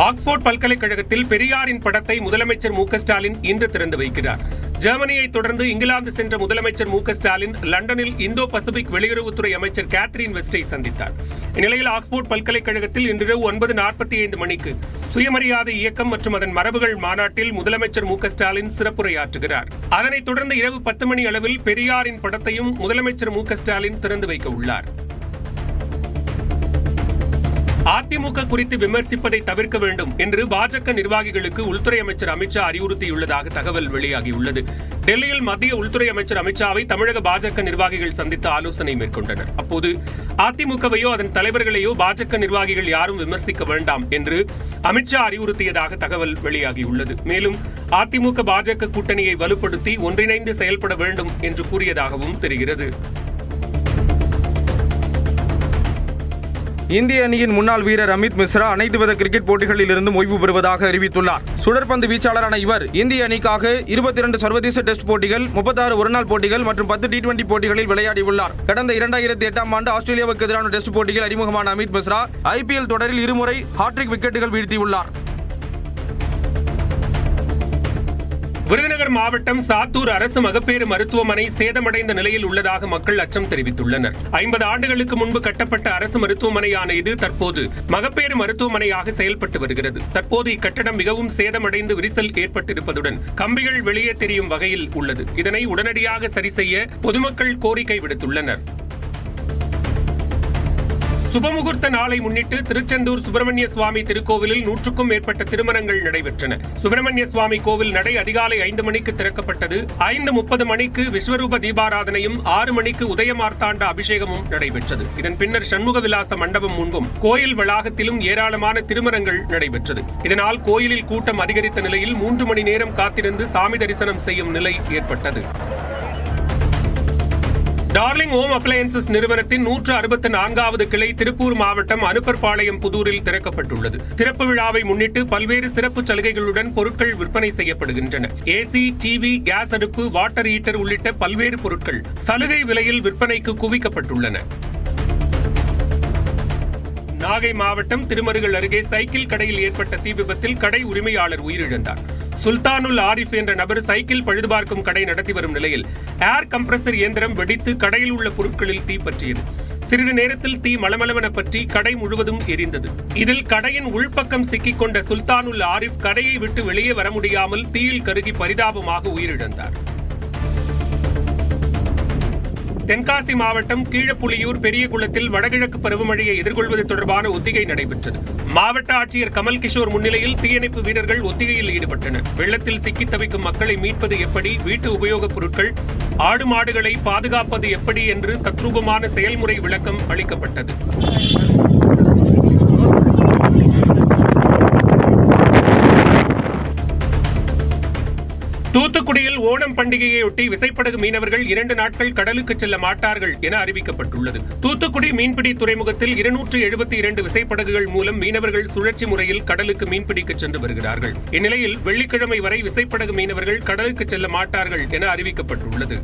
Oxford பல்கலைக்கழகத்தில் பெரியாரின் படத்தை முதலமைச்சர் மு க ஸ்டாலின் இன்று திறந்து வைக்கிறார். ஜெர்மனியை தொடர்ந்து இங்கிலாந்து சென்ற முதலமைச்சர் மு க ஸ்டாலின் லண்டனில் இந்தோ பசிபிக் வெளியுறவுத்துறை அமைச்சர் கேத்ரின் வெஸ்டை சந்தித்தார். இந்நிலையில் ஆக்ஸ்போர்ட் பல்கலைக்கழகத்தில் இன்றிரவு 9:45 மணிக்கு சுயமரியாதை இயக்கம் மற்றும் அதன் மரபுகள் மாநாட்டில் முதலமைச்சர் மு க ஸ்டாலின் சிறப்புரையாற்றுகிறார். அதனைத் தொடர்ந்து இரவு 10 மணி அளவில் பெரியாரின் படத்தையும் முதலமைச்சர் மு க ஸ்டாலின் திறந்து வைக்க உள்ளார். அதிமுக குறித்து விமர்சிப்பதை தவிர்க்க வேண்டும் என்று பாஜக நிர்வாகிகளுக்கு உள்துறை அமைச்சர் அமித்ஷா அறிவுறுத்தியுள்ளதாக தகவல் வெளியாகியுள்ளது. டெல்லியில் மத்திய உள்துறை அமைச்சர் அமித்ஷாவை தமிழக பாஜக நிர்வாகிகள் சந்தித்து ஆலோசனை மேற்கொண்டனர். அப்போது அதிமுகவையோ அதன் தலைவர்களையோ பாஜக நிர்வாகிகள் யாரும் விமர்சிக்க வேண்டாம் என்று அமித்ஷா அறிவுறுத்தியதாக தகவல் வெளியாகியுள்ளது. மேலும் அதிமுக பாஜக கூட்டணியை வலுப்படுத்தி ஒன்றிணைந்து செயல்பட வேண்டும் என்று கூறியதாகவும் தெரிகிறது. இந்திய அணியின் முன்னாள் வீரர் அமித் மிஸ்ரா அனைத்து வித கிரிக்கெட் போட்டிகளில் இருந்தும் ஓய்வு பெறுவதாக அறிவித்துள்ளார். சுழற்பந்து வீச்சாளரான இவர் இந்திய அணிக்காக 22 சர்வதேச டெஸ்ட் போட்டிகள், 36 ஒருநாள் போட்டிகள் மற்றும் 10 T20 போட்டிகளில் விளையாடியுள்ளார். கடந்த 2008 ஆண்டு ஆஸ்திரேலியாவுக்கு எதிரான டெஸ்ட் போட்டியில் அறிமுகமான அமித் மிஸ்ரா IPL தொடரில் இருமுறை ஹாட்ரிக் விக்கெட்டுகள் வீழ்த்தியுள்ளார். விருதுநகர் மாவட்டம் சாத்தூர் அரசு மகப்பேறு மருத்துவமனை சேதமடைந்த நிலையில் உள்ளதாக மக்கள் அச்சம் தெரிவித்துள்ளனர். 50 ஆண்டுகளுக்கு முன்பு கட்டப்பட்ட அரசு மருத்துவமனையான இது தற்போது மகப்பேறு மருத்துவமனையாக செயல்பட்டு வருகிறது. தற்போது இக்கட்டடம் மிகவும் சேதமடைந்து விரிசல் ஏற்பட்டிருப்பதுடன் கம்பிகள் வெளியே தெரியும் வகையில் உள்ளது. இதனை உடனடியாக சரி செய்ய பொதுமக்கள் கோரிக்கை விடுத்துள்ளனர். சுபமுகூர்த்த நாளை முன்னிட்டு திருச்செந்தூர் சுப்பிரமணிய சுவாமி திருக்கோவிலில் 100க்கும் மேற்பட்ட திருமணங்கள் நடைபெற்றன. சுப்பிரமணிய சுவாமி கோவில் நடை அதிகாலை 5 மணிக்கு திறக்கப்பட்டது. 5:30 மணிக்கு விஸ்வரூப தீபாராதனையும் 6 மணிக்கு உதயமார்த்தாண்ட அபிஷேகமும் நடைபெற்றது. இதன் பின்னர் சண்முக விலாச மண்டபம் முன்பும் கோயில் வளாகத்திலும் ஏராளமான திருமணங்கள் நடைபெற்றது. இதனால் கோயிலில் கூட்டம் அதிகரித்த நிலையில் 3 மணி நேரம் காத்திருந்து சாமி தரிசனம் செய்யும் நிலை ஏற்பட்டது. டார்லிங் ஹோம் அப்ளையன்சஸ் நிறுவனத்தின் 164வது கிளை திருப்பூர் மாவட்டம் அனுப்பர்பாளையம் புதூரில் திறக்கப்பட்டுள்ளது. திறப்பு விழாவை முன்னிட்டு பல்வேறு சிறப்பு சலுகைகளுடன் பொருட்கள் விற்பனை செய்யப்படுகின்றன. AC, TV, கேஸ் அடுப்பு, வாட்டர் ஹீட்டர் உள்ளிட்ட பல்வேறு பொருட்கள் சலுகை விலையில் விற்பனைக்கு குவிக்கப்பட்டுள்ளன. நாகை மாவட்டம் திருமருகல் அருகே சைக்கிள் கடையில் ஏற்பட்ட தீ விபத்தில் கடை உரிமையாளர் உயிரிழந்தார். சுல்தானுல் ஆரிஃப் என்ற நபர் சைக்கிள் பழுதுபார்க்கும் கடை நடத்தி வரும் நிலையில் ஏர் கம்ப்ரசர் இயந்திரம் வெடித்து கடையில் உள்ள பொருட்களில் தீ பற்றியது. சிறிது நேரத்தில் தீ மளமளவென பற்றி கடை முழுவதும் எரிந்தது. இதில் கடையின் உள்பக்கம் சிக்கிக் கொண்ட சுல்தானுல் ஆரிஃப் கடையை விட்டு வெளியே வர முடியாமல் தீயில் கருகி பரிதாபமாக உயிரிழந்தார். தென்காசி மாவட்டம் கீழப்புலியூர் பெரியகுளத்தில் வடகிழக்கு பருவமழையை எதிர்கொள்வது தொடர்பான ஒத்திகை நடைபெற்றது. மாவட்ட ஆட்சியர் கமல் கிஷோர் முன்னிலையில் தீயணைப்பு வீரர்கள் ஒத்திகையில் ஈடுபட்டனர். வெள்ளத்தில் சிக்கித் தவிக்கும் மக்களை மீட்பது எப்படி, வீட்டு உபயோகப் பொருட்கள், ஆடு மாடுகளை பாதுகாப்பது எப்படி என்று தத்ரூபமான செயல்முறை விளக்கம் அளிக்கப்பட்டது. தூத்துக்குடியில் ஓணம் பண்டிகையையொட்டி விசைப்படகு மீனவர்கள் 2 நாட்கள் கடலுக்கு செல்ல மாட்டார்கள் என அறிவிக்கப்பட்டுள்ளது. தூத்துக்குடி மீன்பிடி துறைமுகத்தில் 272 விசைப்படகுகள் மூலம் மீனவர்கள் சுழற்சி முறையில் கடலுக்கு மீன்பிடிக்க சென்று வருகிறார்கள். இந்நிலையில் வெள்ளிக்கிழமை வரை விசைப்படகு மீனவர்கள் கடலுக்கு செல்ல மாட்டார்கள் என அறிவிக்கப்பட்டுள்ளது.